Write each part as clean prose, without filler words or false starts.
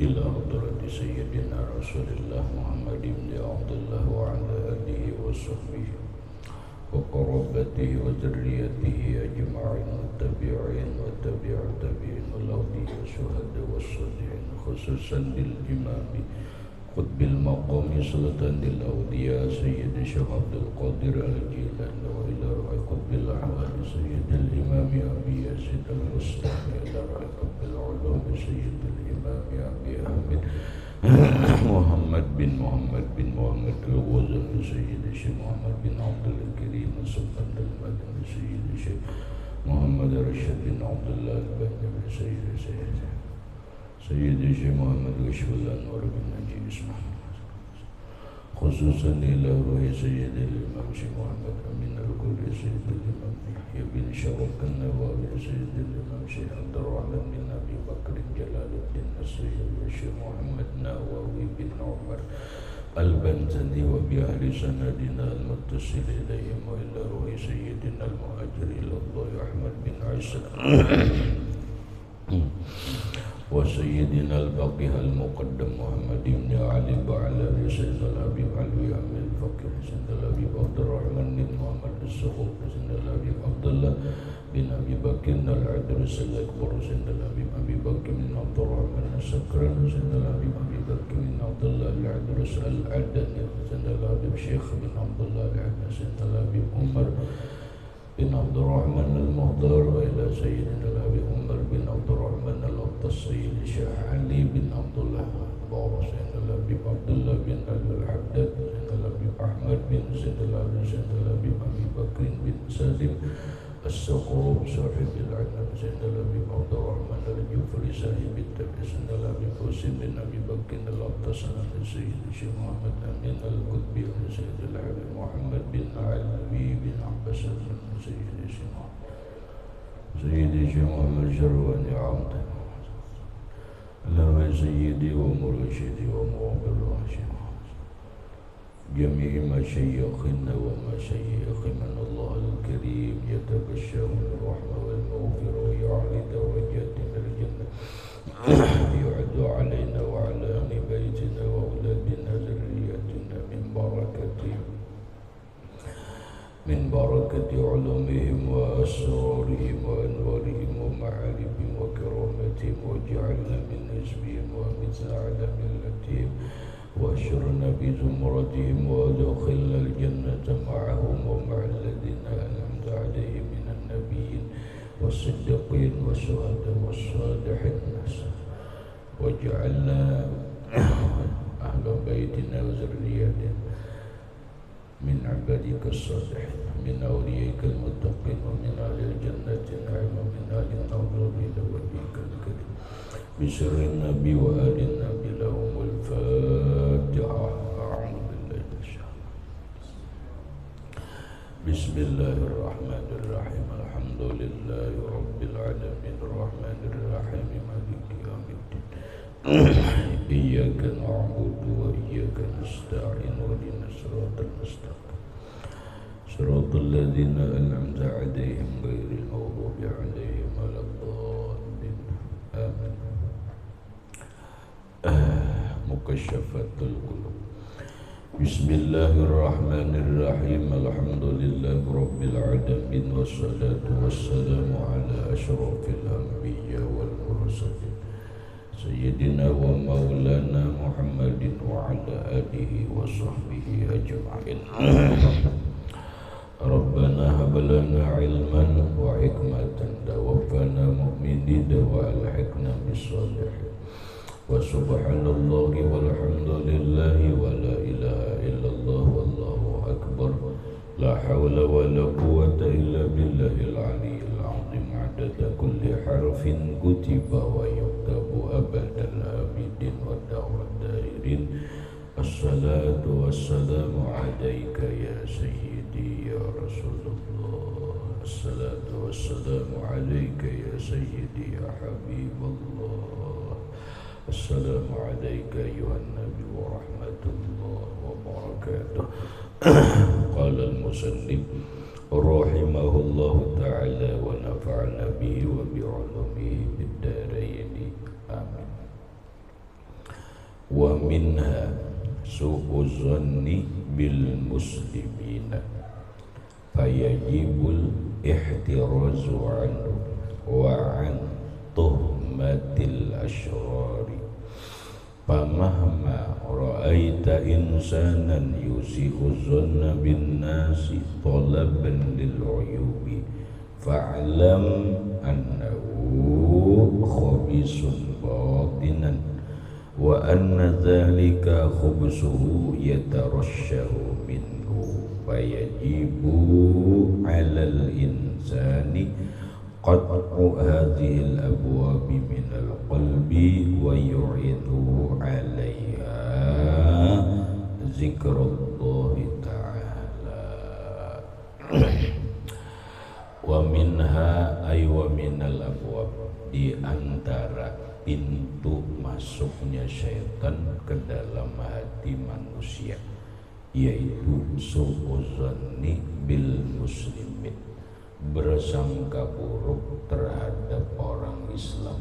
إلى حضرة سيدنا رسول الله محمد بن عبد الله وعلى آله وصحبه وقرابته وذريته أجمعين والتابعين وتابع التابعين والأولياء والشهداء والصالحين خصوصا للإمام قطب المقام سلطان الأولياء سيد الشيخ عبد القادر الجيلاني وإلى روح قطب الأحوال سيد الإمام أبي يزيد البستامي إلى روح قطب العلوم سيد الإمام أبي أحمد محمد بن محمد الغزالي سيد الشيخ محمد بن عبد الكريم سلطان المدني سيد الشيخ محمد رشيد بن عبد الله البنا سيد الشيخ محمد كشف الأنوار بن نجيب اسمه خصوصا إلى روح سيد الإمام الشيخ محمد أمين الكل سيد الإمام يحيى بن شرف النووي سيد الإمام الشيخ عبد الرحمن بن أبي بكر جلال الدين السيد الشيخ محمد نووي بن عمر البنزلي وبأهل سندنا المتصل إليهم وإلى روح سيدنا المهاجر إلى الله أحمد بن عيسى وسيدنا الفقيه المقدم محمد بن علي بعلوي سيد الحبيب علوي عمي الفقيه سيد الحبيب عبد الرحمن بن محمد السخوف سيد الحبيب عبد الله بن أبي بكر العدرس الأكبر سيد الحبيب أبي بكر بن عبد الرحمن السكران سيد الحبيب أبي بكر بن عبد الله العدرس العدني سيد الحبيب شيخ بن عبد الله العدني سيد الحبيب عمر بن عبد الرحمن المهدار وإلى سيدنا الحبيب عمر بن عبد الرحمن السيد الشيخ علي بن عبد الله بابا سيدنا الحبيب عبد الله بن علي الحداد سيدنا الحبيب أحمد بن سيدنا الحبيب أبي بكر بن سالم السقوف صاحب العنب سيدنا الحبيب عبد الرحمن الجوفري صاحب التبع سيدنا الحبيب حسين بن أبي بكر الأبطسن سيد الشيخ محمد أمين القطبي سيد الحبيب محمد بن علوي بن عباس سيد الشيخ محمد شرواني عمد اللهم سيدي ومرشدي وموقر راشد جميع مشايخنا ومشايخ من الله الكريم يتبشر بالرحمة والمغفرة ويعلي درجاتنا الجنة يعد علينا وعلى أهل بيتنا وأولادنا ذرياتنا من بركة علومهم وأسرارهم وأنوارهم ومعارفهم وكرامتهم واجعلنا من حزبهم ومثل على ملتهم واشرنا بزمرتهم وادخلنا الجنة معهم ومع الذين أنعمت عليهم من النبيين والصديقين والشهداء والصالحين واجعلنا أهل بيتنا وذرياتنا من عبادك الصالحين من أوليائك المتقين ومن أهل الجنة النعيم ومن أهل النار إلى وجهك الكريم بسر النبي وآل النبي لهم الفاتحة. أعوذ بالله من الشيطان. بسم الله الرحمن الرحيم الحمد لله رب العالمين الرحمن الرحيم مالك يوم الدين إياك نعبد وإياك نستعين واهدنا الصراط المستقيم صراط الذين أنعمت عليهم غير المغضوب عليهم ولا الضالين آمين. مكشفات القلوب. بسم الله الرحمن الرحيم الحمد لله رب العالمين والصلاة والسلام على أشرف الأنبياء والمرسلين سيدنا ومولانا محمد وعلى آله وصحبه أجمعين. ربنا هب لنا علما وحكمة توفنا مؤمنين وألحقنا بالصالحين وسبحان الله والحمد لله ولا إله إلا الله والله أكبر لا حول ولا قوة إلا بالله العلي العظيم عدد كل حرف كتب ويكتب أبد الآبدين والدهر الدائرين. الصلاة والسلام عليك يا سيدي يا رسول الله. الصلاة والسلام عليك يا سيدي يا حبيب الله. السلام عليك أيها النبي ورحمة الله وبركاته. قال المصنف رحمه الله تعالى ونفعنا به وبعلومه بالدارين آمين. wa minha su'uzanni bil muslimina fayajibul ihtirazu anhu wa an tuhmatil asyrari famahma ra'aita insanan yusi'u zanna bin nasi talaban lil uyubi fa'lam annahu khabisun batinan wa anna dhalika khubsuhu yatarashahu minhu fayajibu 'alal insani qat'u hadhil abwabi minal qalbi wa yu'idhu 'alayha zikrullahi ta'ala. Wa minha ay wa minal abwab, di antara pintu masuknya syaitan ke dalam hati manusia, yaitu su'uzanni bil muslimin, bersangka buruk terhadap orang Islam.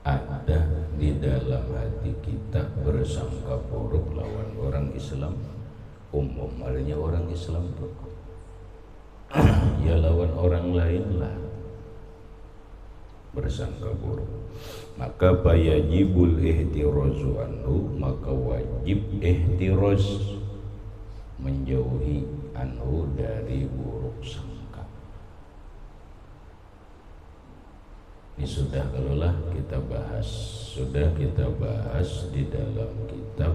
Ada di dalam hati kita bersangka buruk lawan orang Islam. Umum artinya orang Islam tuh ya lawan orang lain lah bersangka buruk. Maka bayajibul ihtirazu anhu, maka wajib ihtiraz, menjauhi anhu dari buruk sangka. Ini sudah kalaulah kita bahas di dalam kitab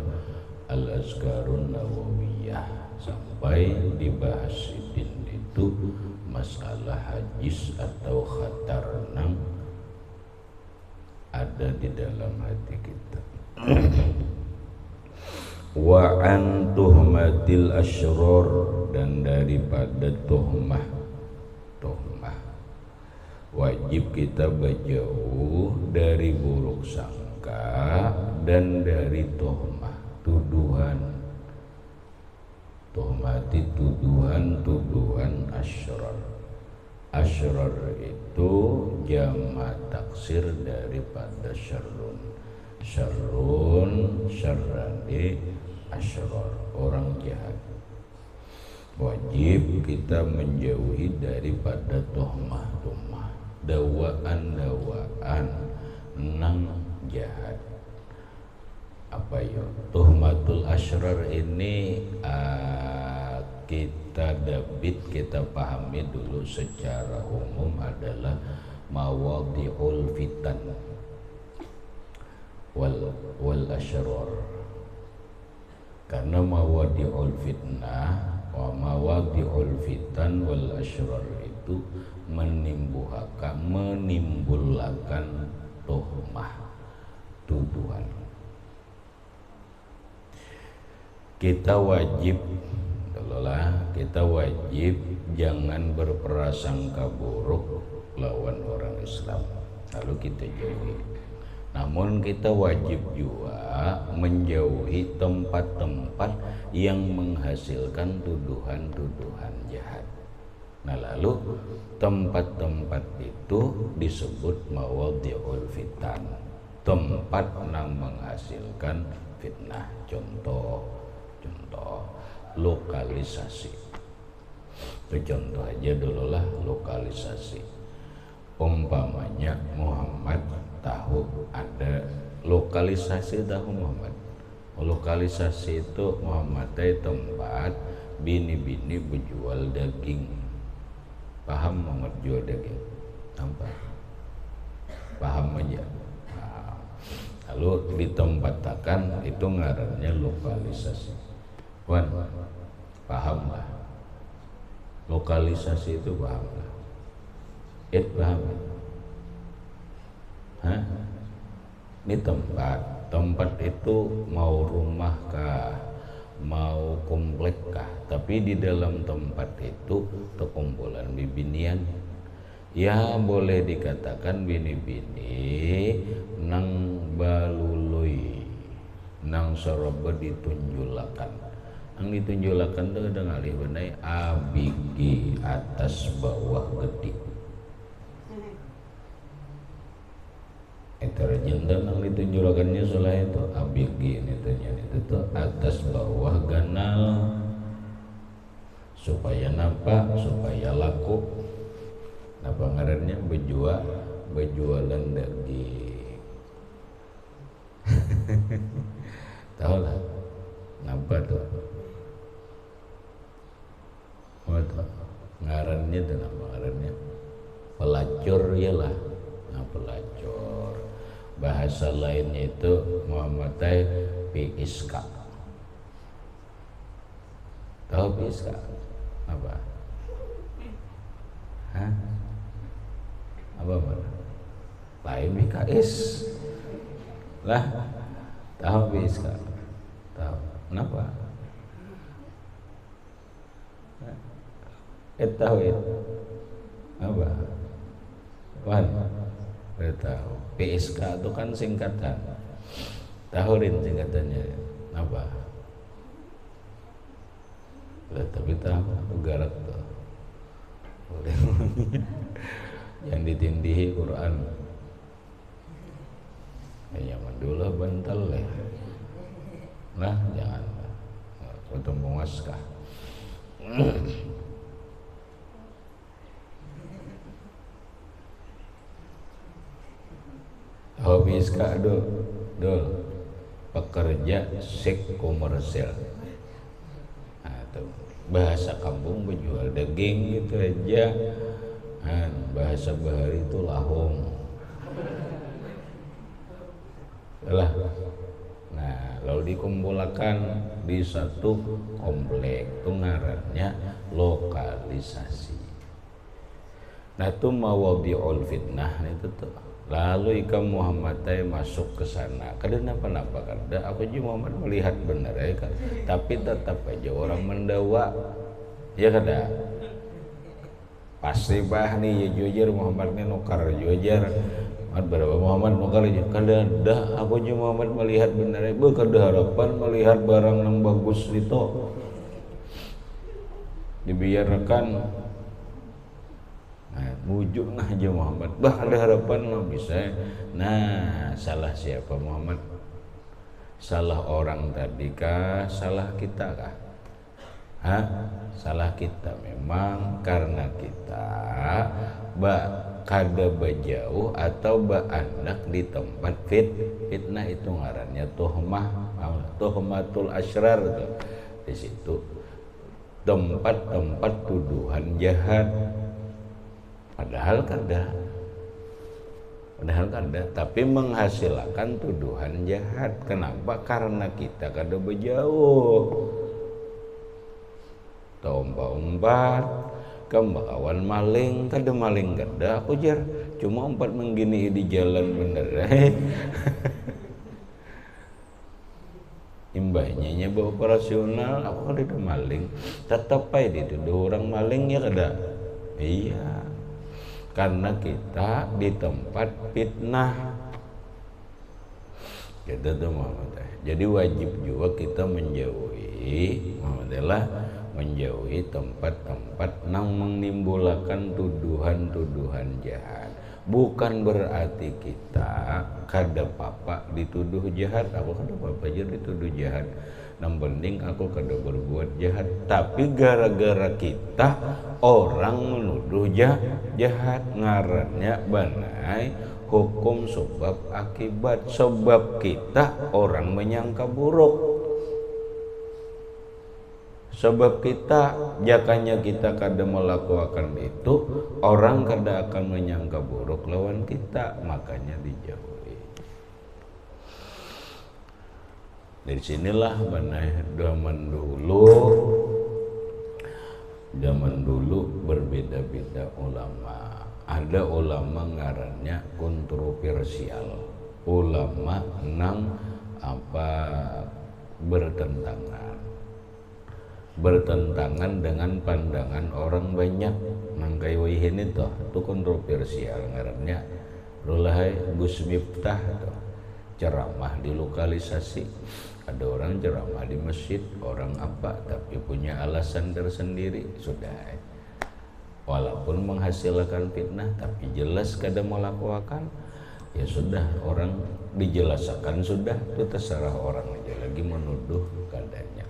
Al-Azkarun Nawawiyah sampai dibahas itu masalah hajis atau khatar nang ada di dalam hati kita. Wa an tuhmatil asyror, dan daripada tuhmah wajib kita berjauh dari buruk sangka dan dari tuhmah, tuduhan. Tuhmati tuduhan asyrar. Asyrar itu jamak taksir daripada syarrun. Syarrani asyrar, orang jahat. Wajib kita menjauhi daripada tuhmah, dawaan nang jahat. Apa ya tuhmatul asyrar ini? Kita pahami dulu secara umum adalah mawadhi'ul fitan wal asyrar. Karena mawadhi'ul fitnah wa mawadhi'ul fitan wal asyrar itu menimbulkan tuhmah, tuduhan. Kita wajib jangan berprasangka buruk lawan orang Islam, lalu kita jauhi. Namun kita wajib juga menjauhi tempat-tempat yang menghasilkan tuduhan-tuduhan jahat. Nah, lalu tempat-tempat itu disebut mawadhi'ul fitan, tempat yang menghasilkan fitnah. Contoh lokalisasi. Itu contoh aja dulu lah, lokalisasi. Umpamanya Muhammad tahu ada lokalisasi, tahu Muhammad. Lokalisasi itu Muhammad tempat bini-bini berjual daging. Paham Muhammad jual daging? Nampak? Paham aja. Nah, lalu ditempatkan itu ngarannya lokalisasi. Wan, paham lah. Lokalisasi itu paham lah. Paham? Hah? Ini tempat itu mau rumah kah, mau komplek kah, tapi di dalam tempat itu terkumpulan bibinian. Ya boleh dikatakan bini-bini nang balului, nang soroba ditunjulakan. Nang ditunjulakan itu ada ngalih benai abigi atas bawah gede. deterjen dan yang ditunjukkannya salah itu ABG itu tuh atas bawah ganal supaya nampak, supaya laku. Nah pangarannya berjualan daging. Tahu lah, nampak tuh. Ngarannya tuh nama ngarannya pelacur ya lah. Nah pelacur. Bahasa lainnya itu Muhammad PSK. Tahu PSK? Apa? Hah? Apa mana? Lain BKS lah. Tahu PSK? Tahu? Kenapa? Tahu itu apa? Wan, tahu. PSK itu kan singkatan. Tahurin singkatannya apa? Tapi tahu garak tuh. Yang ditindihi Quran. Jangan dulu bantal lah. Nah, jangan. Untuk menguaskah. Habis kak dol pekerja seks komersial. Nah, tuh. Bahasa kampung menjual daging gitu aja. Nah, bahasa bahari itu lahong. Lah. Nah, lalu dikumpulkan di satu komplek, itu ngarannya lokalisasi. Nah, itu mawadhi'ul fitnah itu tuh. Lalu ikam Muhammad masuk ke sana. Kenapa kada? Aku juga Muhammad melihat benar ya kan. Tapi tetap aja orang mendawa. Ya kada. Pasti bah nih ya jujur Muhammad nih nukar jujur. Berapa Muhammad nukar aja. Kada. Aku juga Muhammad melihat benar ya. Kada harapan melihat barang yang bagus itu. Dibiarkan. Nah, mujuk aja Muhammad. Bah ada harapan mah bisa. Nah, salah siapa Muhammad? Salah orang tadi kah? Salah kita kah? Hah? Salah kita memang karena kita kada bajauh atau anak di tempat fitnah itu ngarannya tuhmatul asyrar tuh. Di situ tempat-tempat tuduhan jahat. Padahal kada, tapi menghasilkan tuduhan jahat. Kenapa? Karena kita kada berjauh. Umpat, kembakawan maling, kada maling kada. Aku jar, cuma umpat menggini di jalan bener. Imbahnya operasional, aku kada maling. Tetap aja dituduh orang maling ya kada. Iya. Karena kita di tempat fitnah kita tuh Muhammad. Jadi wajib juga kita menjauhi tempat-tempat yang menimbulkan tuduhan-tuduhan jahat. Bukan berarti kita kada papa dituduh jahat. Aku kada papa aja dituduh jahat. Yang penting aku kada berbuat jahat. Tapi gara-gara kita orang menuduh jahat, ngarannya banai hukum sebab akibat. Sebab kita orang menyangka buruk. Sebab kita jakanya kita kada melakukan itu, orang kada akan menyangka buruk lawan kita, makanya dijauhi. Dari sinilah zaman dulu berbeda-beda ulama. Ada ulama ngarannya kontroversial, ulama nang bertentangan dengan pandangan orang banyak. Nang kayuhin itu kontroversial ngarannya. Rulahai Gus Miftah tuh, ceramah di lokalisasi. Ada orang ceramah di masjid, orang apa, tapi punya alasan tersendiri, sudah. Walaupun menghasilkan fitnah, tapi jelas kada melakukan. Ya sudah, orang dijelaskan sudah, itu terserah orang aja lagi menuduh keadaannya.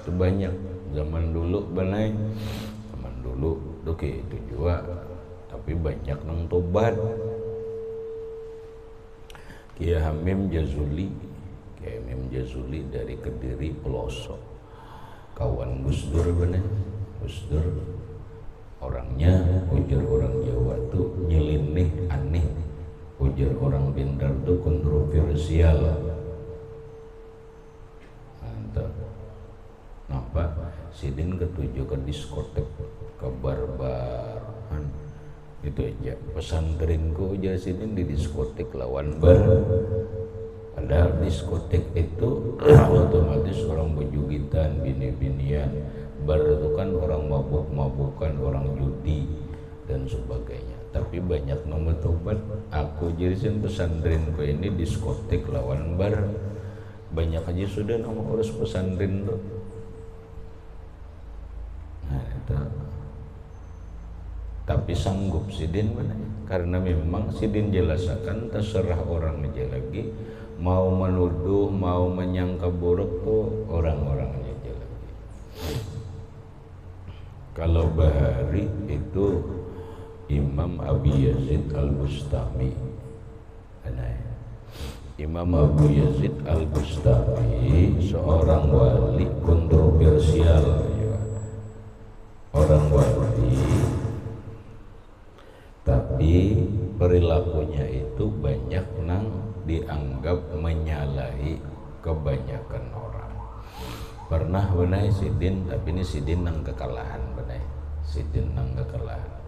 Itu banyak zaman dulu benai, zaman dulu tuh kayak itu juga, tapi banyak nang tobat. Kiai Hamim Jazuli dari Kediri pelosok, kawan Gus Dur benai. Gus Dur orangnya ujar orang Jawa tuh nyeleneh, aneh. Ujar orang pintar tuh kontroversial. Mantap. Nampak Sidin ketujuh ke diskotek, ke barbaran. Itu aja. Pesantrenku ujar Sidin di diskotek lawan bar. Padahal diskotek itu otomatis orang bejugitan, bini-binian. Bar itu kan orang mabuk-mabukan, orang judi dan sebagainya. Tapi banyak nomor tobat. Aku jadikan pesantrenku ini diskotek lawan bar. Banyak aja sudah nama urus pesantren tuh. Nah, itu. Tapi sanggup Sidin mana? Karena memang Sidin jelaskan terserah orang aja lagi. Mau menuduh, mau menyangka buruk tuh orang-orangnya aja lagi. Kalau Bahari itu Imam Abu Yazid Al-Bustami. Imam Abu Yazid Al-Bustami seorang wali kontroversial, orang wali, tapi perilakunya itu banyak nang dianggap menyalahi kebanyakan orang. Pernah benai Sidin, tapi ini Sidin nang kekalahan benai. Sidin nang kekalahan.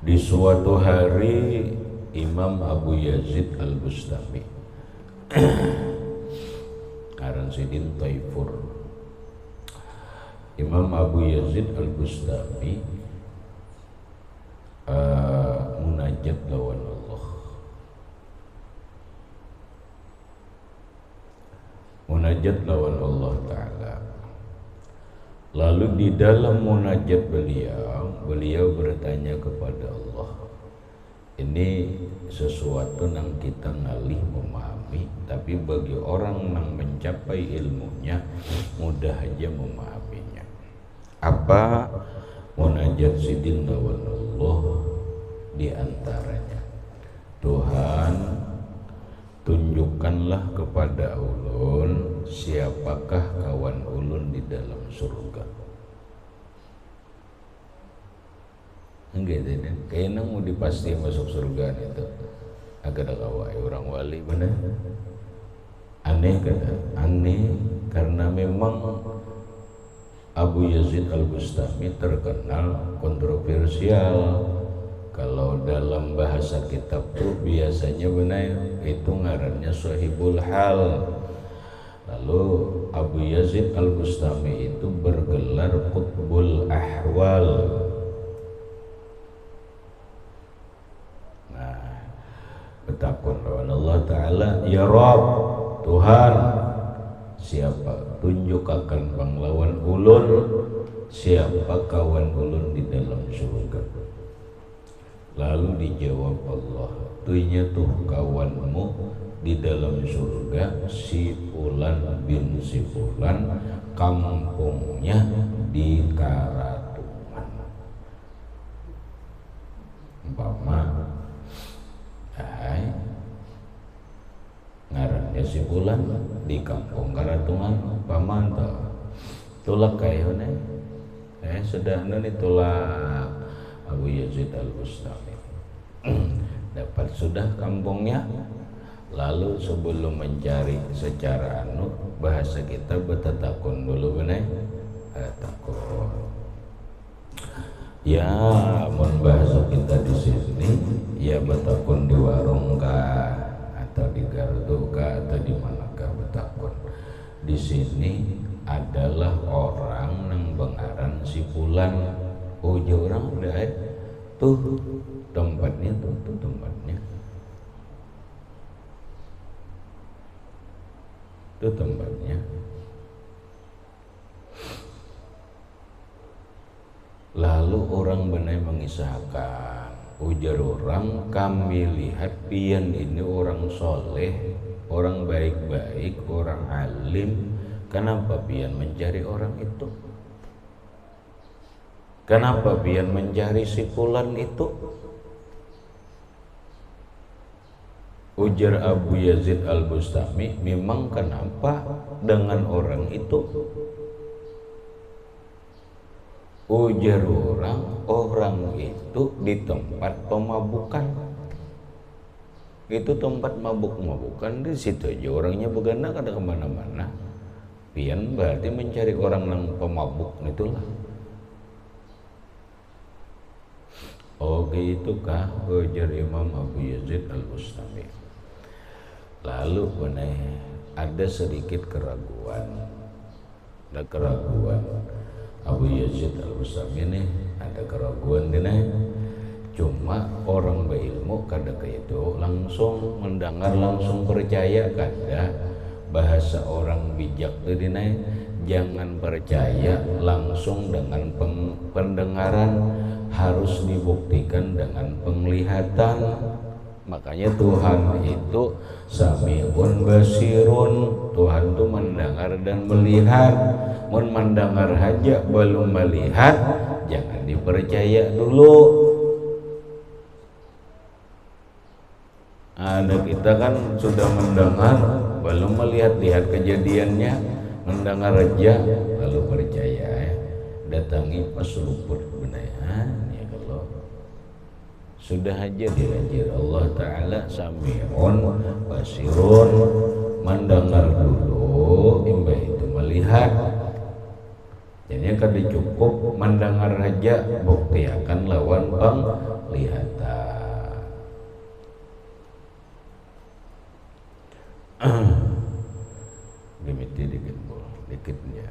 Di suatu hari Imam Abu Yazid Al-Bustami Aran Sidin Taifur. Imam Abu Yazid Al-Bustami munajat lawan Allah. Munajat lawan Allah Ta'ala. Lalu di dalam munajat beliau bertanya kepada Allah. Ini sesuatu yang kita ngalih memahami, tapi bagi orang yang mencapai ilmunya mudah aja memahaminya. Apa munajat Sidin lawan Allah? Di antaranya, Tuhan, tunjukkanlah kepada ulun siapakah kawan ulun di dalam surga. Enggak, kayaknya mau dipasti masuk surga itu. Agak ada kawai orang wali benar. Aneh kata, aneh karena memang Abu Yazid Al-Bustami terkenal kontroversial. Kalau dalam bahasa kitab tuh biasanya benar itu ngarannya Sahibul Hal. Lalu Abu Yazid Al-Bustami itu bergelar Qutbul Ahwal. Nah, bertakun lawan Allah Ta'ala, ya Rabb, Tuhan, siapa tunjuk akan panglawan ulun, siapa kawan ulun di dalam surga. Lalu dijawab Allah, tuhnya tuh kawanmu di dalam surga si Fulan bin si Fulan, kampungnya di Karatungan. Umpama ngarannya si Fulan di kampung Karatungan, umpama tulak kayone sudah nih tulak Abu Yazid Al-Bustami dapat sudah kampungnya. Lalu sebelum mencari secara bahasa kita bertakun dulu benar, takun. Ya, mun bahasa kita di sini ya bertakun di warung kah, atau di gardu kah, atau di manakah bertakun. Di sini adalah orang yang bengaran si Fulan. Oh, orang udah tuh tempatnya, tuh tempatnya, tuh tempatnya. Lalu orang benar mengisahkan, Ujar orang, kami lihat pian ini orang soleh, orang baik-baik, orang alim. Kenapa pian mencari orang itu? Kenapa pian mencari si fulan itu? Ujar Abu Yazid Al-Bustami, memang kenapa dengan orang itu? Ujar orang itu di tempat pemabukan. Itu tempat mabuk-mabukan, di situ aja orangnya begana kada kemana-mana. Pian berarti mencari orang yang pemabuk itulah. Oh gitukah, ujar Imam Abu Yazid Al-Bustami. Lalu ada sedikit keraguan. Ada keraguan. Abu Yazid Al-Bustami ini ada keraguan ini. Cuma orang berilmu kada itu langsung mendengar, langsung percaya kada. Bahasa orang bijak itu ini, jangan percaya langsung dengan pendengaran, harus dibuktikan dengan penglihatan. Makanya Tuhan itu Sami'un Basirun, Tuhan itu mendengar dan melihat. Mun mendengar aja belum melihat, jangan dipercaya dulu. Ada kita kan sudah mendengar, belum melihat-lihat kejadiannya, mendengar aja lalu percaya ya. Datangi pas luput benayan ya, kalau sudah aja diajar Allah Ta'ala Sami'un Basirun, mendengar dulu, imbah itu melihat. Jadi kada cukup mendengar aja, bukti akan lawan penglihatan. Dimiti dikit bol, dikitnya.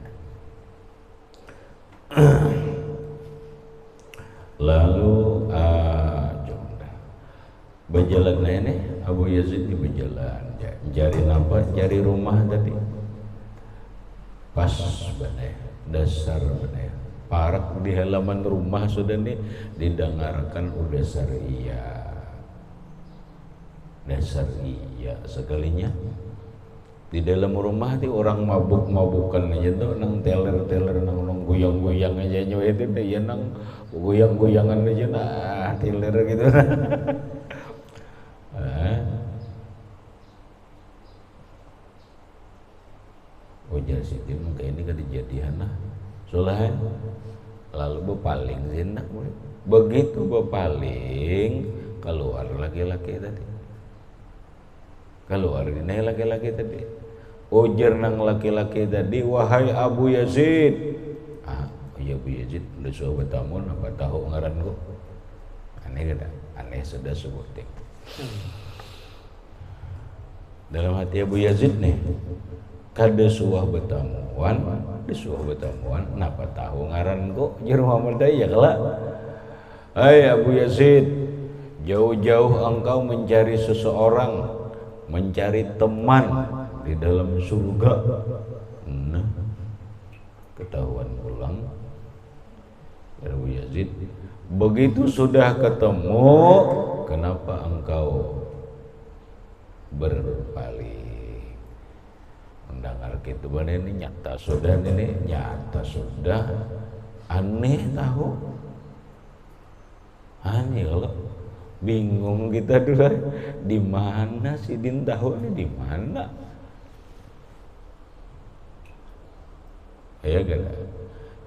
Lalu berjalan ini Abu Yazid di berjalan, jari nampak, jari rumah tadi. Pas benar, dasar benar. Parak di halaman rumah sudah nih didengarkan udah iya. Dasar iya sekalinya di dalam rumah di orang mabuk-mabukan aja tuh, nang teler-teler, nang goyang-goyang aja nyoy itu deh ya, nang goyang-goyangan aja nah teler gitu. Ujar Siti mungkin ini kejadian lah soalnya. Lalu bepaling zinak, begitu bepaling keluar laki-laki tadi. Keluar ini laki-laki tadi. Ujar nang laki-laki tadi, wahai Abu Yazid. Ya Abu Yazid, udah suah bertamu, apa tahu ngaran ku? Aneh kada? Aneh sudah sebutin. Dalam hati Abu Yazid nih, kada suah bertamuan, napa tahu ngaran ku? Ujar Muhammad ya kelak. Hai Abu Yazid, jauh-jauh engkau mencari seseorang, mencari teman di dalam surga. Nah, ketahuan pulang Abu Yazid. Begitu sudah ketemu, kenapa engkau berpaling? Mendengar gitu benar ini nyata sudah, aneh tahu. Aneh kalau bingung kita dulu, di mana si din tahu ini di mana? Ya kan?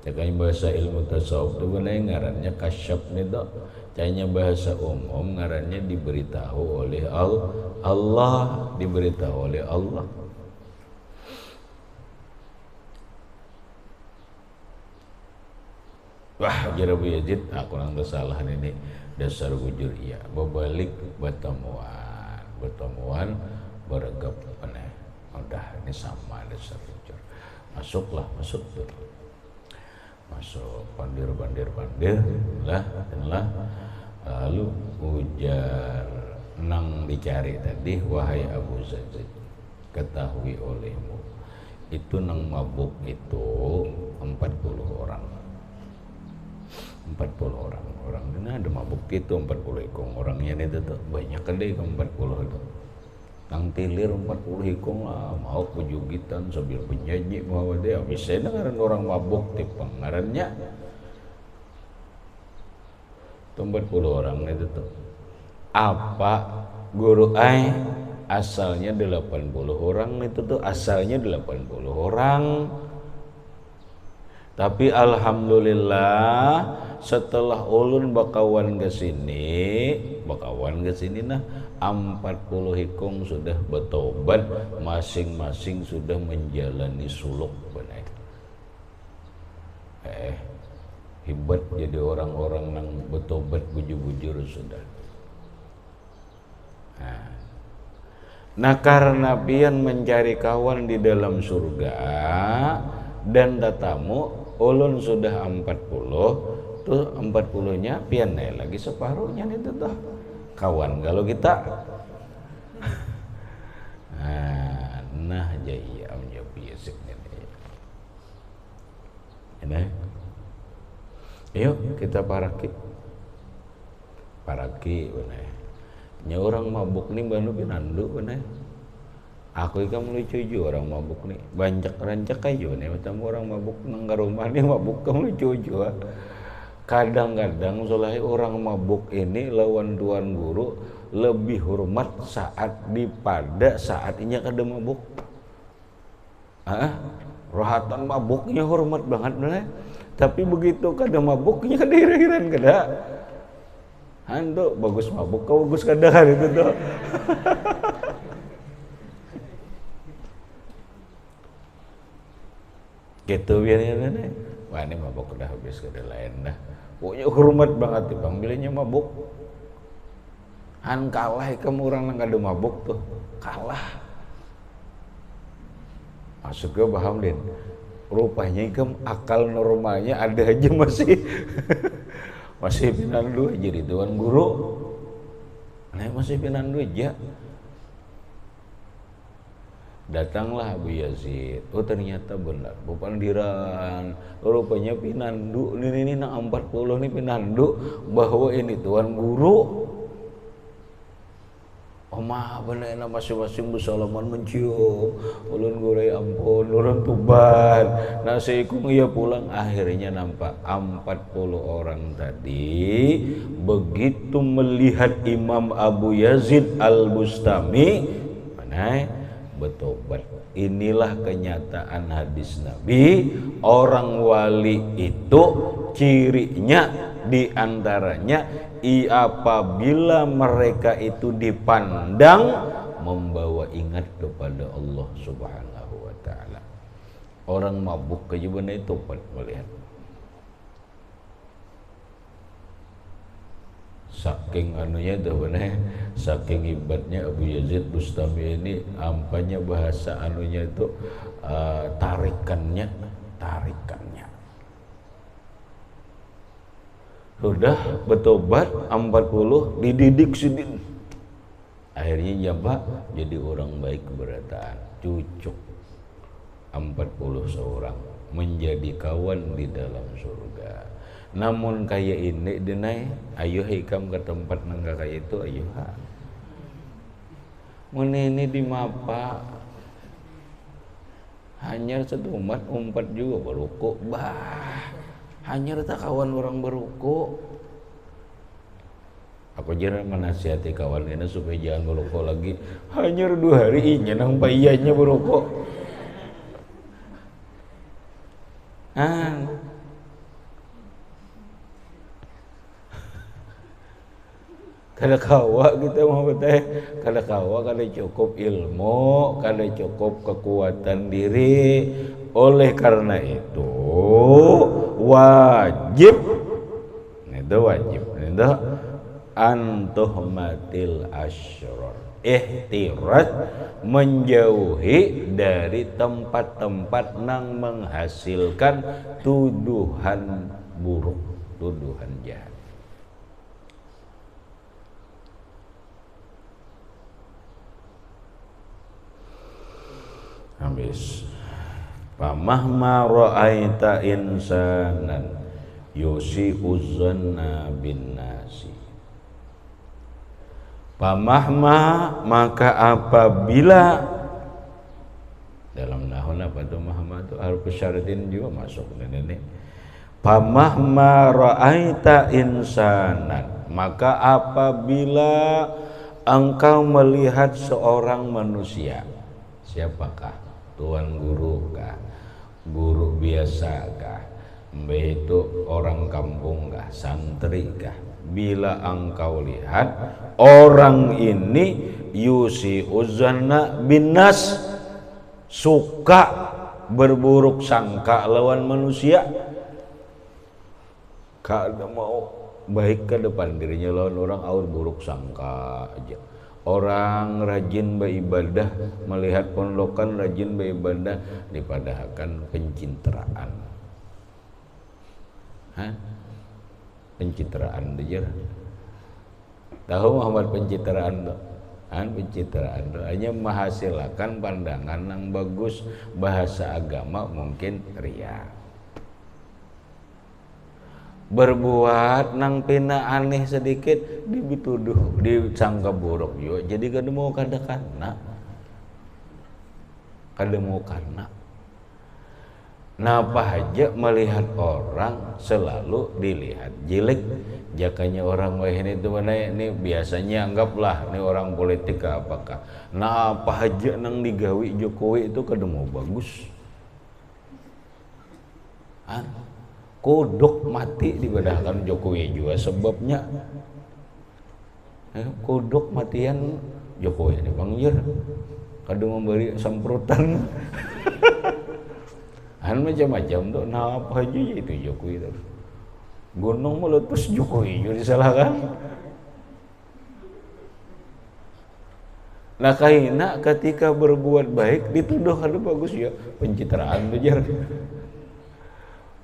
Cakanya bahasa ilmu tasawuf itu benar ngarannya kasyaf nih dok. Cakanya bahasa umum ngarannya diberitahu oleh Allah, diberitahu oleh Allah. Wah, Abu Yazid, aku nang kesalahan ini dasar bujur iya. Berbalik bertemuan beregap aneh. Udah ini sama dasar bujur. Masuk tuh. Masuk bandir lah. Lalu ujar nang dicari tadi, wahai Abu Yazid, ketahui olehmu itu nang mabuk itu 40 orang. 40 orang. Orang dina mana ada mabuk gitu 40 ikong orangnya itu tuh banyak kali 40 itu. Nang tilir 40 ikong lah mau pejugitan sambil penyanyi bahwa dia bisa dengaran orang mabuk di pengarannya 40 orang itu tuh. Apa guru ai asalnya 80 orang itu tuh asalnya 80 orang. Tapi alhamdulillah setelah ulun bakawan ke sini nah 40 hikung sudah bertobat, masing-masing sudah menjalani suluk benar. Hebat jadi orang-orang yang bertobat bujur-bujur sudah. Nah karena pian mencari kawan di dalam surga dan datamu ulun sudah 40 tuh 40-nya pian lagi separuhnya itu tuh kawan kalau kita nah jaya biasik ini yuk kita paraki bener nya orang mabuk nih baru pinandu bener aku ikan lucu juga orang mabuk nih banyak rancak aja nih macam orang mabuk nanggar rumah nih mabuk kamu lucu juga kadang-kadang soalnya orang mabuk ini lawan tuan guru lebih hormat saat dipada saatnya kada mabuk rohatan mabuknya hormat banget bener tapi begitu kada mabuknya kada iran kada Ando bagus mabuk kau bagus kada itu tuh gitu biarnya nih wah ini mabuk udah habis kada lain dah pokoknya hormat banget bang bilanya mabuk kalah kamu orang yang kada mabuk tuh kalah masuk ke paham din rupanya ikam akal normalnya ada aja masih pinandu aja di tuan guru nah masih pinandu aja datanglah Abu Yazid ternyata benar bupandiran rupanya pinandu ini nang 40 nih pinandu bahwa ini tuan guru Omah bener masing-masing bersalaman mencium ulun gurai ampun ulun tuban nah seikung ia pulang akhirnya nampak 40 orang tadi begitu melihat Imam Abu Yazid Al-Bustami mana bertobat. Inilah kenyataan hadis Nabi orang wali itu cirinya diantaranya apabila mereka itu dipandang membawa ingat kepada Allah Subhanahu wa ta'ala. Orang mabuk kejuban itu melihat saking anunya tuh bener saking hebatnya Abu Yazid Bustami ini ampanya bahasa anunya itu tarikannya sudah bertobat 40 dididik sidin akhirnya nyapa jadi orang baik keberatan cucuk 40 seorang menjadi kawan di dalam surga. Namun kayak ini denai ayo hikam ke tempat nangga kayak itu ayo ini di mapa hanya satu umat umpat juga berukuk hanya tak kawan orang berukuk. Aku jarang menasihati kawan ini supaya jangan berukuk lagi. Hanya 2 hari ini nang payahnya berukuk. Kada kawa kita mau beteh, kada kawa kada cukup ilmu, kada cukup kekuatan diri. Oleh karena itu wajib itu antuhmatil asyrar ihtiraz menjauhi dari tempat-tempat yang menghasilkan tuduhan buruk, tuduhan jahat. Habis famahma ra'aita insanan yusi'u zanna bin nas Pamahma maka apabila, dalam nahwu apa tuh mahma itu harfu syartin juga masuk ini. Pamahma ra'aita insanan, maka apabila engkau melihat seorang manusia, siapakah? Tuan guru kah? Guru biasa kah? Mbah itu orang kampung kah? Santri kah? Bila engkau lihat orang ini yusi uzanna binas, suka berburuk sangka lawan manusia, kada mau baik ke depan dirinya lawan orang, aur buruk sangka aja. Orang rajin beribadah, melihat pondokan rajin beribadah, dipadahkan pencitraan. Pencitraan aja. Tahu Muhammad pencitraan tuh? Pencitraan tuh hanya menghasilkan pandangan yang bagus, bahasa agama mungkin ria. Berbuat nang pina aneh sedikit dituduh, disangka buruk juga. Jadi kada mau karena napa aja melihat orang selalu dilihat jelek. Jakanya orang ini itu mana ini biasanya anggaplah ini orang politik ke apakah. Nah apa aja nang digawi Jokowi itu kada mau bagus. Kodok mati dibedahkan Jokowi juga sebabnya. Kodok matian Jokowi ini panggil kada memberi samprotan. Macam-macam tuh, nah apa aja itu Jokowi terus. Gunung meletus Jokowi juga disalahkan. Nah kaina ketika berbuat baik dituduh kada bagus ya, pencitraan tuh jar.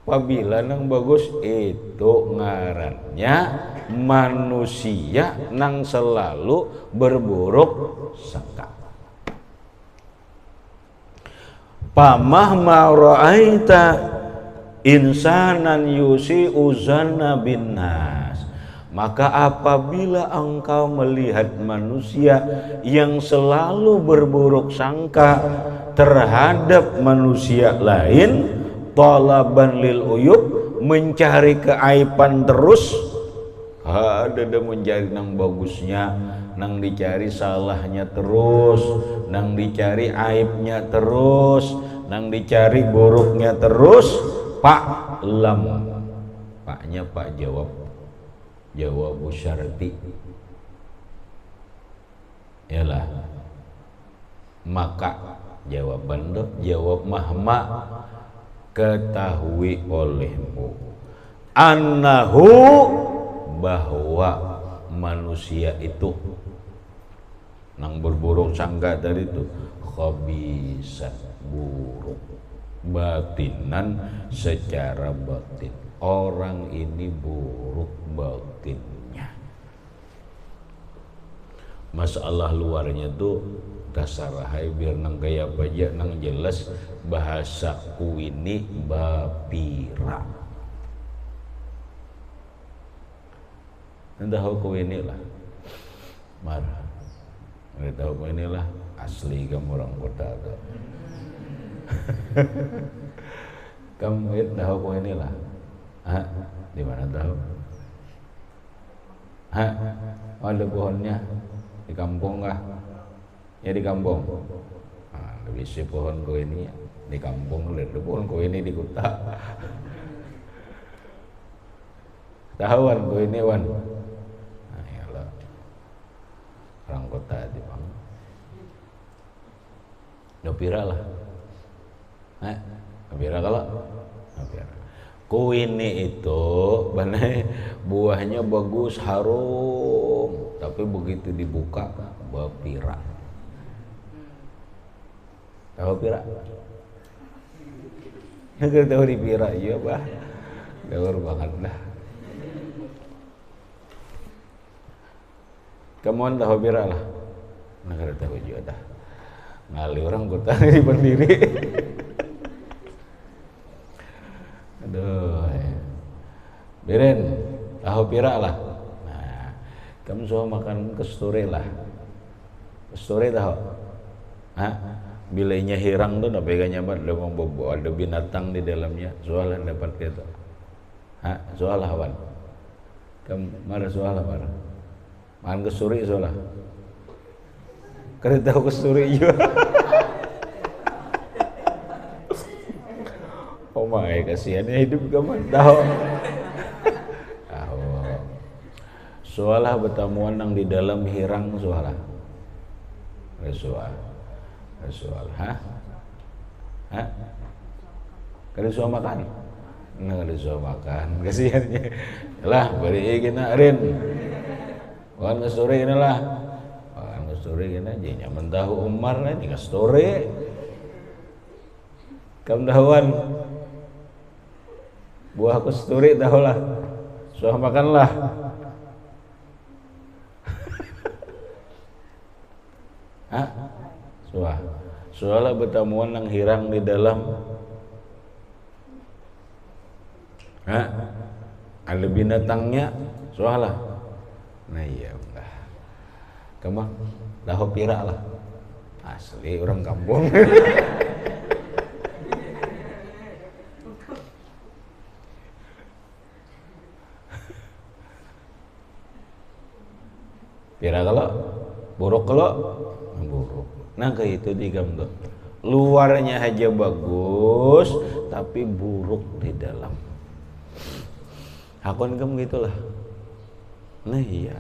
Apabila nang bagus itu ngarannya manusia nang selalu berburuk sangka. Pamahma ra'aita insanan yusi uzanna binnas, maka apabila engkau melihat manusia yang selalu berburuk sangka terhadap manusia lain, talaban lil uyub, mencari keaiban terus, ada mencari nang bagusnya, nang dicari salahnya terus, nang dicari aibnya terus, nang dicari buruknya terus. Pak lam, paknya pak jawab syarti, yalah maka jawaban tuh jawab mahma, ketahui olehmu annahu, bahwa manusia itu nang berburuk sangka dari itu khabisan, buruk batinan, secara batin orang ini buruk batinnya. Masalah luarnya tuh dasarahai biar nang kaya aja nang jelas bahasa ku ini bapira. Entah aku inilah marah, tahu inilah asli kamu orang kota tuh. Kamu tahu aku inilah, di mana tahu? Ada pohonnya di kampung kah? Ya di kampung. Lebih si pohon kau ini di kampung, ada pohon kau ini di kota. Tahuan kau ini wan. Orang kota di bang, dopira lah, dopira kalau, dopira. Kuini itu, benar buahnya bagus, harum, tapi begitu dibuka, bapira. Tahu pira? Nggak tahu di pira, iya bah, tahu banget dah. Kamu tahu pira lah, nggak tahu juga dah. Ngali orang kota di berdiri. Aduh, Beren, tahu pira lah. Nah, Kamu suka makan kasturi lah. Kasturi tahu? Hah? Bilainya hirang tuh udah pegangnya banget, ada binatang di dalamnya. Soalnya dapat gitu. Hah? Soal hawan. Kamu marah soal apa? Makan kasturi soalnya. Kalian tahu kasturi juga? Oh my, kasihannya hidup kamu tahu. Soalah bertamuan yang di dalam hirang soalah. Soal, hah? Kalian suka makan? Nggak kalian suka makan, kasihannya. Lah, beri kita Rin. Makan kasturi ini lah. Makan kasturi ini aja nyaman tahu Umar lah, ini kasturi. Kamu tahuan buah kasturi tahu lah. Suka makan lah. Hah? Soalnya bertamuan yang hirang di dalam. Hah? Ada binatangnya. Soalnya. Nah iya enggak. Kamu tahu pira lah. Asli orang kampung. Pira kalau buruk kalau buruk. Nah kayak itu digambar. Luarnya aja bagus, tapi buruk di dalam. Hakon kamu gitulah. Nah iya.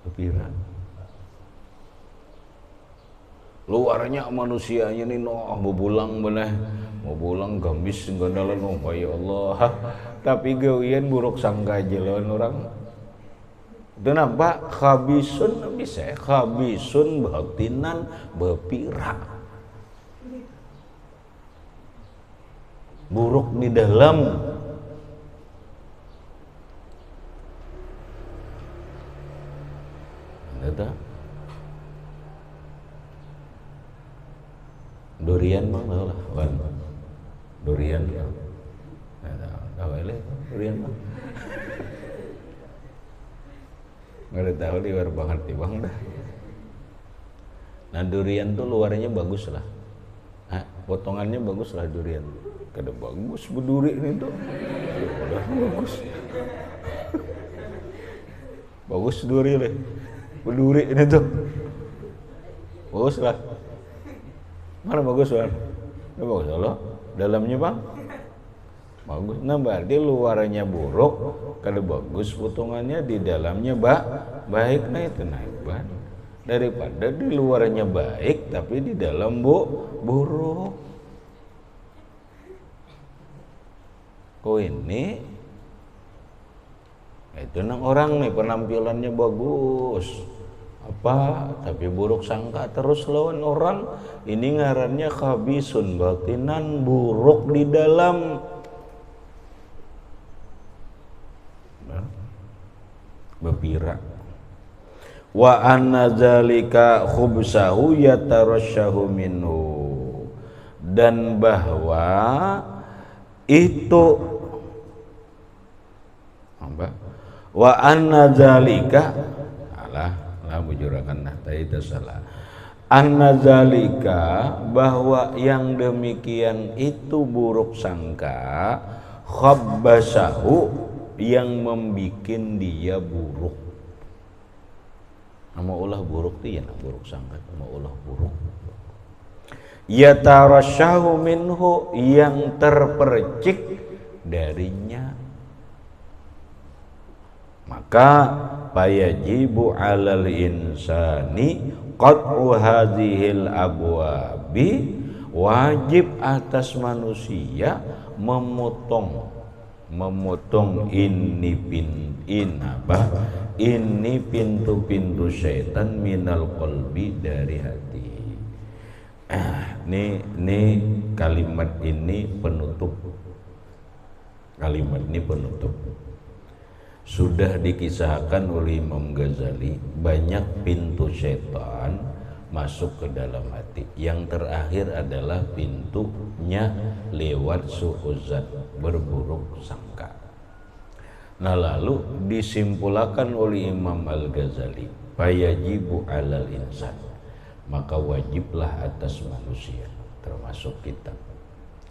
Kepira. Luarnya manusianya nih mau pulang bener, mau pulang gamis gandalan oh ya Allah. Tapi gawian buruk sangka aja lawan orang. Itu nampak khabisun bisa khabisun batinan bepira. Buruk di dalam. Ada durian mah lah, wan. Durian. Tahu ele durian mah. Nggak tahu di luar banget di bang dah. Nah durian tuh luarnya bagus lah, potongannya bagus lah durian. Kada bagus berduri ini tuh, udah bagus. Bagus duri leh, berduri ini tuh, bagus lah. Mana bagus kan? Ini bagus loh, dalamnya bang. Bagus, nah berarti luarnya buruk, kalau bagus potongannya di dalamnya baik, nah itu naik ban. Daripada di luarnya baik tapi di dalam buruk. Kok ini? Itu nang orang nih penampilannya bagus, apa? Tapi buruk sangka terus lawan orang. Ini ngarannya khabisun batinan, buruk di dalam. Bepira wa anna zalika khubsahu yatarasyahu minhu, dan bahwa itu apa wa anna zalika alah bujurakan nah tadi itu salah. Anna zalika bahwa yang demikian itu buruk sangka, khabbasahu yang membikin dia buruk. Nama ulah buruk itu ya buruk sangka, nama ulah buruk. Yatarasyahu minhu yang terpercik darinya. Maka fayajibu 'alal insani qat'u hadhil abwabi, wajib atas manusia memotong ini pintu-pintu syaitan minal qalbi, dari hati. Ini kalimat ini penutup. Kalimat ini penutup. Sudah dikisahkan oleh Imam Ghazali, banyak pintu syaitan masuk ke dalam hati. Yang terakhir adalah pintunya lewat su'uzan, berburuk sangka. Nah lalu disimpulkan oleh Imam Al-Ghazali, fayajibu alal insan, maka wajiblah atas manusia termasuk kita.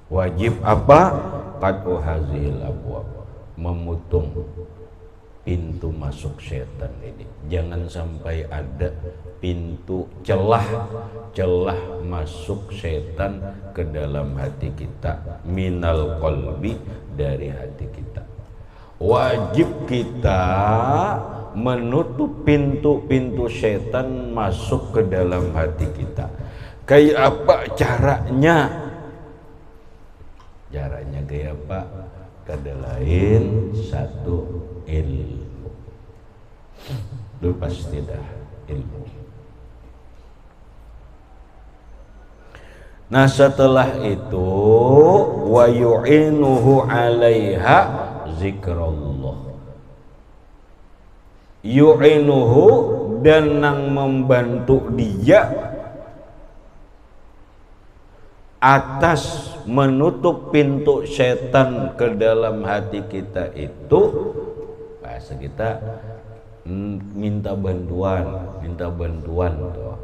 Wajib apa? Qat'u hazihil abwab, memutung pintu masuk setan ini. Jangan sampai ada pintu celah masuk setan ke dalam hati kita, minal qalbi, dari hati kita. Wajib kita menutup pintu-pintu setan masuk ke dalam hati kita. Kayak apa caranya? Caranya kayak apa? Kada lain satu ilmu. Itu pasti dah ilmu. Nah setelah itu wa yu'inuhu 'alaiha zikrullah. Yu'inuhu, dan nang membantu dia atas menutup pintu setan ke dalam hati kita itu, bahasa kita minta bantuan tuh,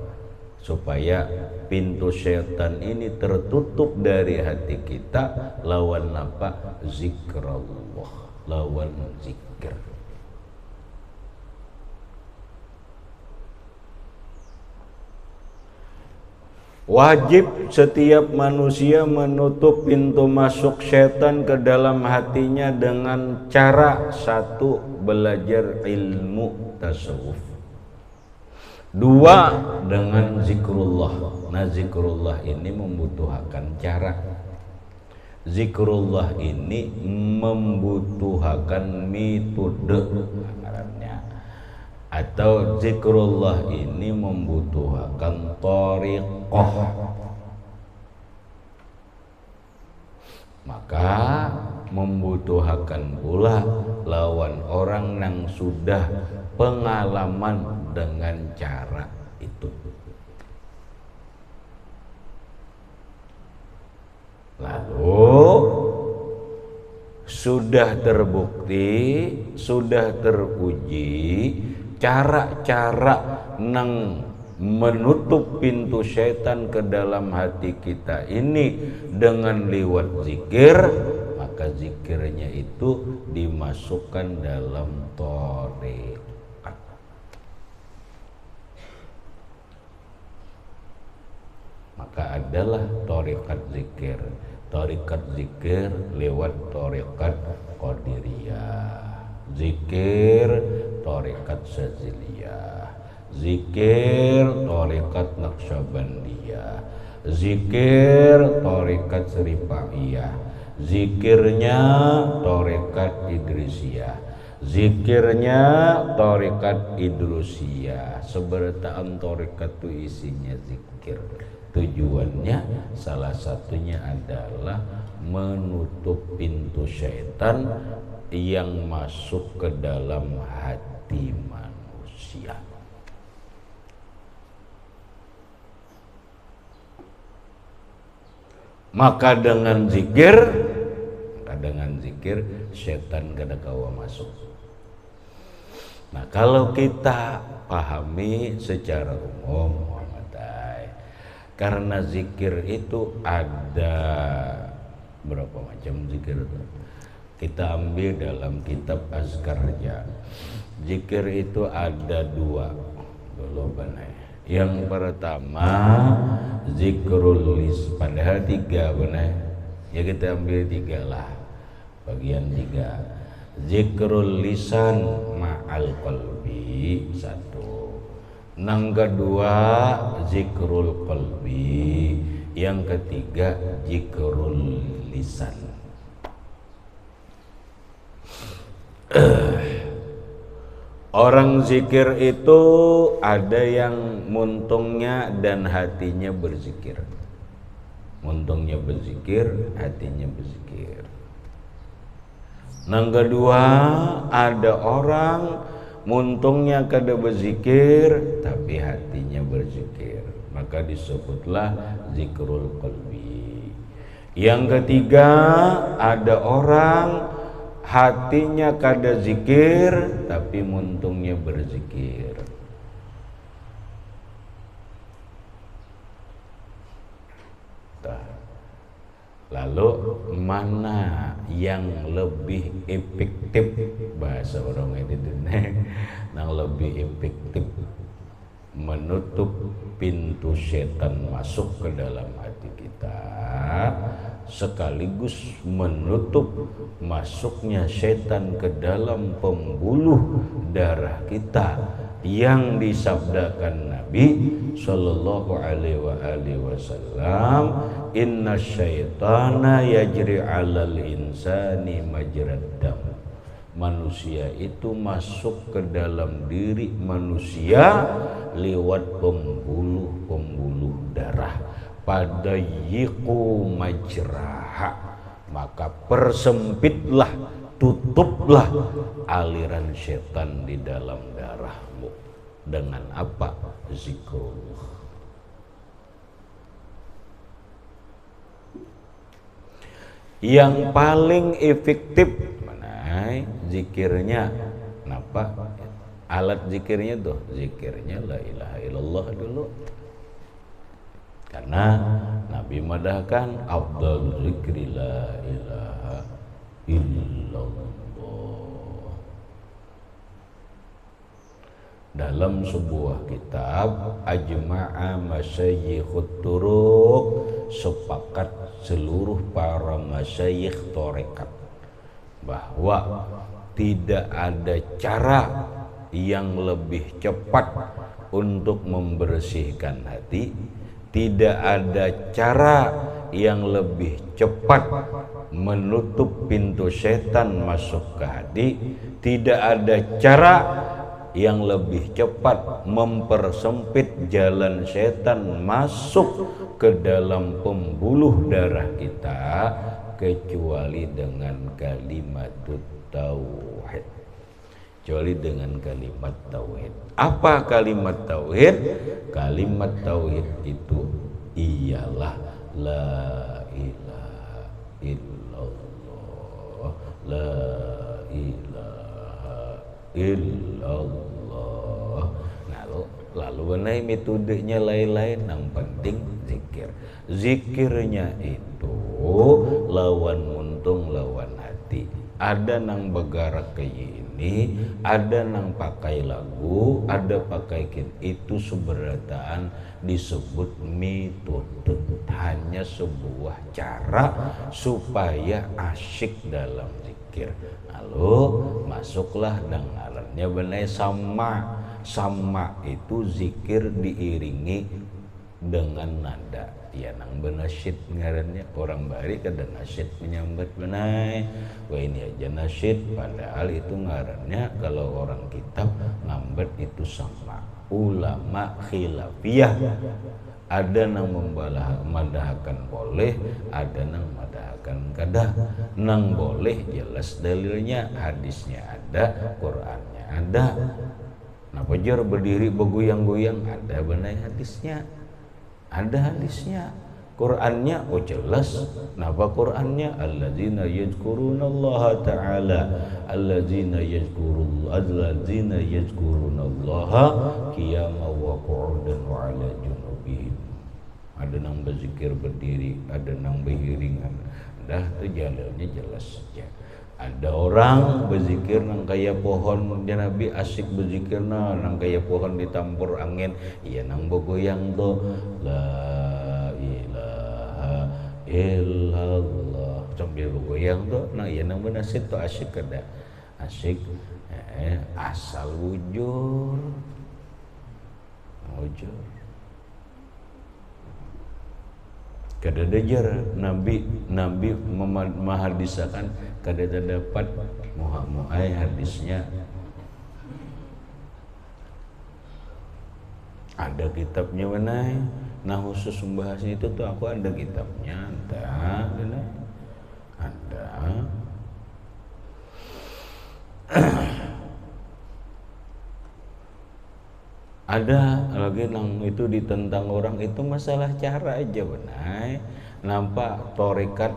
supaya pintu setan ini tertutup dari hati kita. Lawan apa? Zikrullah, lawan zikir. Wajib setiap manusia menutup pintu masuk setan ke dalam hatinya dengan cara satu, belajar ilmu tasawuf. Dua, dengan zikrullah. Nah zikrullah ini membutuhkan cara. Zikrullah ini membutuhkan metode, atau zikrullah ini membutuhkan thariqah. Maka membutuhkan pula lawan orang yang sudah pengalaman dengan cara itu. Lalu sudah terbukti, sudah teruji cara-cara nang menutup pintu setan ke dalam hati kita ini dengan lewat zikir, maka zikirnya itu dimasukkan dalam thariqat. Maka adalah thariqat zikir. Thariqat zikir lewat thariqat qadiriyah, zikir thariqat Syadziliyah, zikir thariqat Naqsyabandiyah, zikir thariqat Rifaiyah, zikirnya thariqat Idrisiyah, zikirnya thariqat Idrusiyah. Sebertaan thariqat itu isinya zikir. Tujuannya salah satunya adalah menutup pintu syaitan yang masuk ke dalam hati manusia. Maka dengan zikir setan kada kawa masuk. Nah kalau kita pahami secara umum, karena zikir itu ada berapa macam zikir itu? Kita ambil dalam kitab Azkarja. Zikir itu ada dua dulu benar. Yang pertama zikrul lis, padahal tiga benar. Ya kita ambil tiga lah, bagian tiga. Zikrul lisan ma'al qalbi satu. Nang kedua zikrul qalbi, yang ketiga zikrul lisan. Orang zikir itu ada yang muntungnya dan hatinya berzikir. Muntungnya berzikir, hatinya berzikir. Nang kedua ada orang muntungnya kada berzikir tapi hatinya berzikir, maka disebutlah zikrul qalbi. Yang ketiga ada orang hatinya kada zikir tapi muntungnya berzikir. Lalu mana yang lebih efektif, bahasa orang Indonesia, yang lebih efektif menutup pintu setan masuk ke dalam hati kita, sekaligus menutup masuknya setan ke dalam pembuluh darah kita, yang disabdakan Nabi Sallallahu Alaihi Wasallam, inna syaitana yajri alal insani majrad dam. Manusia itu masuk ke dalam diri manusia lewat pembuluh darah. Pada yiku majraha, maka persempitlah, tutuplah aliran setan di dalam darahmu. Dengan apa? Zikrullah. Yang paling efektif mana? Zikirnya. Kenapa? Alat zikirnya tuh, zikirnya la ilaha illallah dulu. Karena Nabi madahkan afdal zikri la ilaha illallah. Dalam sebuah kitab Ajma'a Masyayikhut Turuq, sepakat seluruh para masyayikh tarekat bahwa tidak ada cara yang lebih cepat untuk membersihkan hati, tidak ada cara yang lebih cepat menutup pintu setan masuk ke hati, tidak ada cara yang lebih cepat mempersempit jalan setan masuk ke dalam pembuluh darah kita kecuali dengan kalimat tauhid. Kecuali dengan kalimat tauhid. Apa kalimat tauhid? Kalimat tauhid itu ialah la ilaha illallah, la ilaha illallah. Lalu benai metodenya lain-lain, yang penting zikir. Zikirnya itu lawan muntung lawan hati. Ada nang begarak kayak ini, ada nang pakai lagu, ada pakai kit. Itu seberataan disebut metode. Hanya sebuah cara supaya asyik dalam zikir. Lalu masuklah dengarannya benai sama. Sama itu zikir diiringi dengan nada. Ya nang benasyid ngarannya, orang bari kada nasyid menyambat benai. Wah ini aja nasyid, padahal itu ngarannya kalau orang kitab ngambat itu sama. Ulama khilafiyah. Ada nang madahkan boleh, ada nang madahkan kada. Nang boleh jelas dalilnya, hadisnya ada, Qur'annya ada. Napa jar berdiri bergoyang-goyang, ada benai hadisnya. Ada hadisnya. Qur'annya oh jelas. Napa Qur'annya? Alladzina yadhkurunallaha ta'ala, alladzina yadhkurunallaha qiyaman wa qu'udan wa 'ala junubihim. Ada nang berzikir berdiri, ada nang beriringan. Dah tu jalannya jelas saja. Ada orang berzikir nang kaya pohon, dia Nabi asik berzikir nang kaya pohon ditampur angin, iya nang bergoyang tuh la ilaha illallah sambil bergoyang tuh, nang iya nang benasid tuh asik kada asik, asal wujur. Kada dajar Nabi menghadisakan kada dapat muai hadisnya. Ada kitabnya mana? Nah khusus membahas itu tuh aku ada kitabnya, ada. Ada lagi nang itu ditentang orang itu masalah cara aja benai. Nampak torekat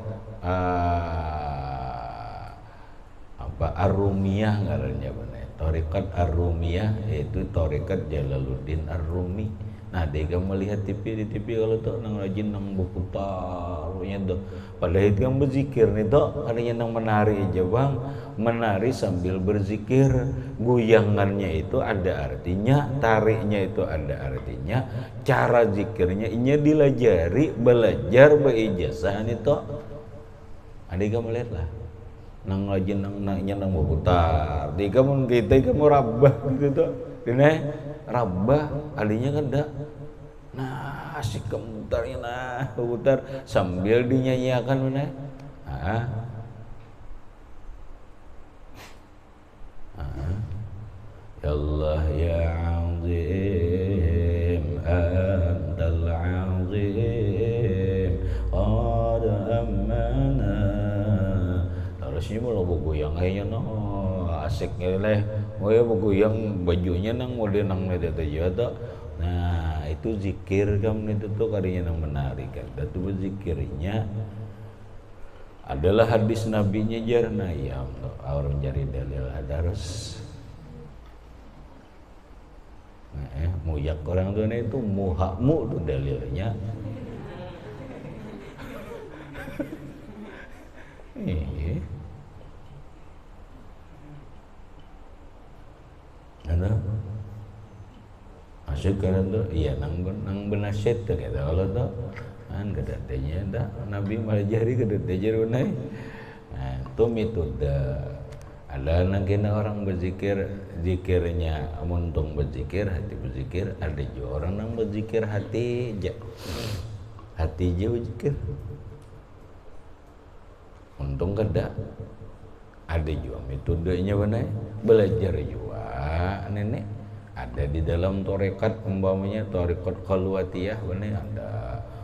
apa Ar-Rumiyah ngarannya bener. Tarekat Ar-Rumiyah yaitu tarekat Jalaluddin Ar-Rumi. Nah, dia melihat TV di TV kalau tuh nang rajin nang berputarnya tuh. Padahal itu kan berzikir nih tuh, adanya nang menari aja bang, menari sambil berzikir. Goyangannya itu ada artinya, tariknya itu ada artinya, cara zikirnya ini dilajari, belajar berijazah nih tuh. Adik kamu lihat lah, nang rajin nang berputar. Dia kamu kita kamu rabah gitu tuh, ini rabah adiknya kan dah. Nah, asik kemutarnya nah, putar sambil dinyanyiakan mana? Ya Allah ya azim antal azim qad amana. Terusnya malah goyang kayaknya no asiknya leh. Oh ya goyang bajunya nang model nang itu aja tuh. Nah, itu zikir kamu itu tuh kadinya nang menari kan. Itu berzikirnya adalah hadis nabinya jarna ya orang jari dalil adarus. Muyak orang tuh itu muhakmu tuh dalilnya. Ada masuk kan tuh, iya nang benasyid tuh gitu kalau tuh kan kedatanya dah Nabi malajari kedatanya runai. Nah, itu metode. Ada nangkina orang berzikir zikirnya muntung berzikir hati berzikir, ada juga orang nang berzikir hati aja berzikir untung kada. Ada juga metodenya benar belajar juga nenek ada di dalam tarekat umpamanya tarekat khalwatiyah benar ada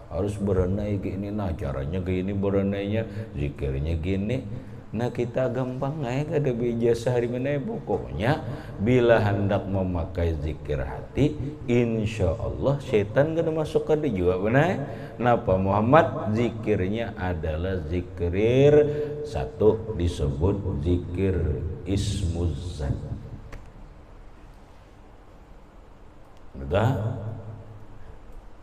harus berenai gini. Nah caranya gini berenainya zikirnya gini. Nah kita gampang aja kada bijasa hari mana pokoknya bila hendak memakai zikir hati insya Allah setan kada masuk kada juga benar. Napa Muhammad zikirnya adalah zikir satu disebut zikir ismuzat. Udah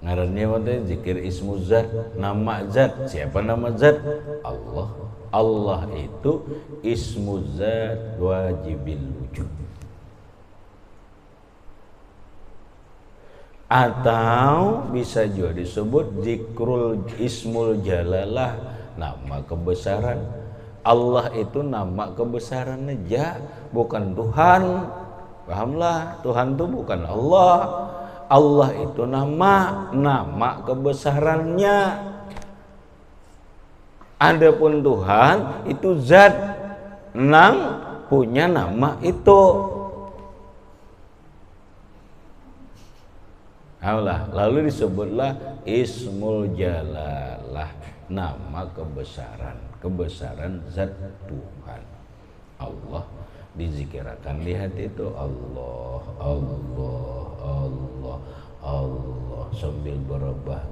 ngarannya apa zikir ismuzat nama zat. Siapa nama zat? Allah. Allah itu ismuzat wajibil wujud. Atau bisa juga disebut zikrul ismul jalalah, nama kebesaran. Allah itu nama kebesaran aja, bukan Tuhan. Pahamlah, Tuhan itu bukan Allah. Allah itu nama kebesarannya. Adapun Tuhan itu zat nang punya nama itu. Allah lalu disebutlah ismul jalalah, nama kebesaran zat Tuhan. Allah dizikirkan di hati itu Allah sambil berubah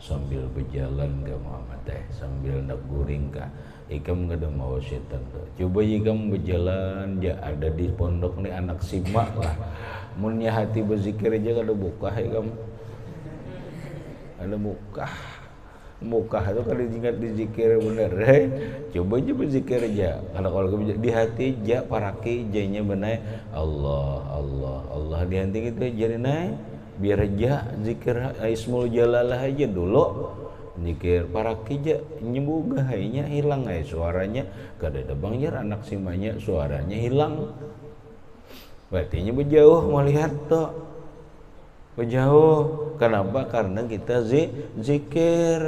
sambil berjalan ke Muhammad sambil nak guring ka ikam kada mau setan tuh. Coba ikam berjalan ya ada di pondok ni anak simak lah munnya hati berzikir aja kada buka ikam ada muka itu kada ingat dizikir bener coba aja berzikir aja kalau di hati aja paraki janya benar Allah di hati itu jadi naik biar aja zikir ismul jalalah aja dulu zikir para kija nyembuga hainya hilang suaranya kada ada bangjar anak simanya suaranya hilang berarti berjauh melihat tuh berjauh. Kenapa? Karena kita zikir.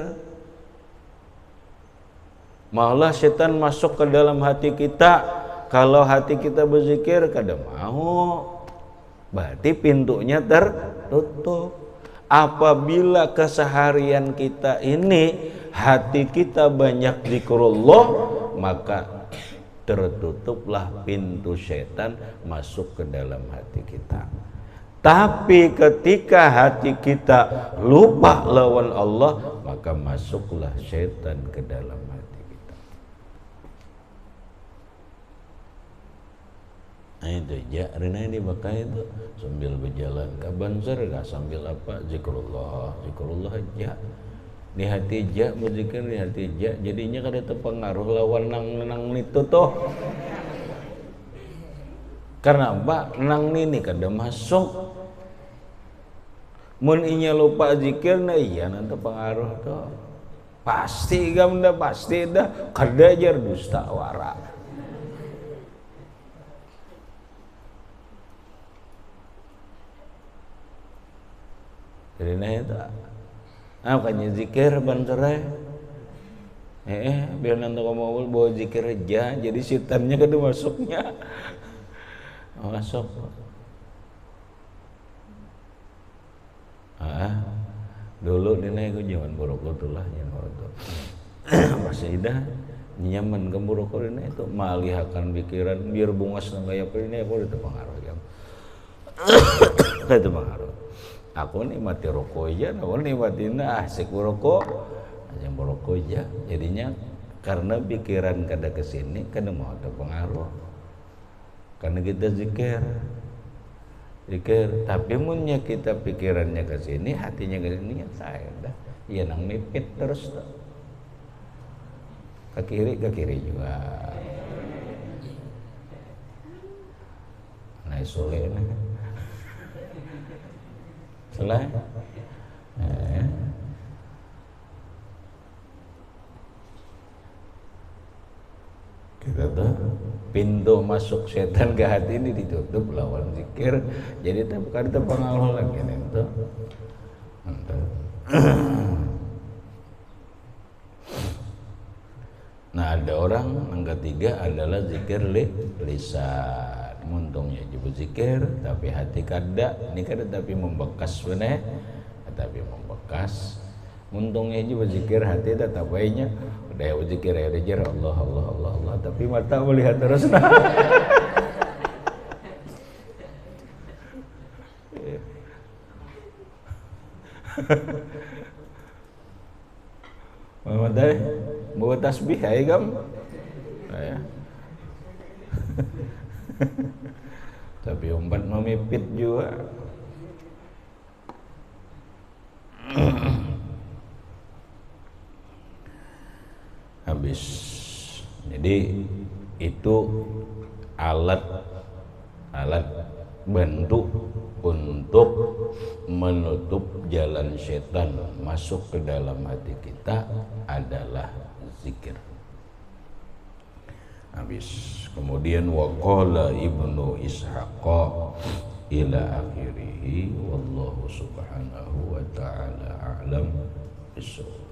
Malah setan masuk ke dalam hati kita kalau hati kita berzikir kada mau. Berarti pintunya tertutup. Apabila keseharian kita ini hati kita banyak zikrullah, maka tertutuplah pintu setan masuk ke dalam hati kita. Tapi ketika hati kita lupa lawan Allah, maka masuklah setan ke dalam hati kita. Nah itu ja, rina di Mekah itu sambil berjalan ke Banjar gak sambil apa zikrullah aja di hati ja berzikir di hati ja jadinya kada terpengaruh lawan nang itu toh karena apa nang ini kada masuk mun inya lupa zikir nah iya nanti pengaruh toh pasti gamda pasti dah kada jar dusta wara. Jadi nah itu makanya zikir banterai biar nanti kamu bawa zikir aja jadi setannya kada masuknya masuk dulu dina aku zaman boroko tuh lah yang waktu masih dah nyaman ke boroko dina itu malihakan pikiran biar bungas nang kayak apa ini aku itu pengaruh ya itu pengaruh aku nikmati rokok aja, aku nikmatin asik rokok, aja merokok aja. Jadinya karena pikiran kada kesini, kada mau ada pengaruh. Karena kita zikir. Tapi munnya kita pikirannya kesini, hatinya kesini ya saya dah. Ya nang mipit terus dah. Ke kiri juga. Nah soleh nih. Salah kita tuh pintu masuk setan ke hati ini ditutup lawan zikir jadi bukan terpengaruh lagi nih tuh nah ada orang yang ketiga adalah zikir lisan muntungnya juga zikir tapi hati kada ini kada tapi membekas benar tapi membekas muntungnya juga zikir hati tetap baiknya udah ya zikir ya jar Allah tapi mata melihat terus nah Muhammad bawa tasbih ya gam tapi umpat memipit juga habis jadi itu alat bantu untuk menutup jalan setan masuk ke dalam hati kita adalah zikir. Habis kemudian waqala Ibnu Ishaq ila akhirih wallahu subhanahu wa ta'ala a'lam bissawab.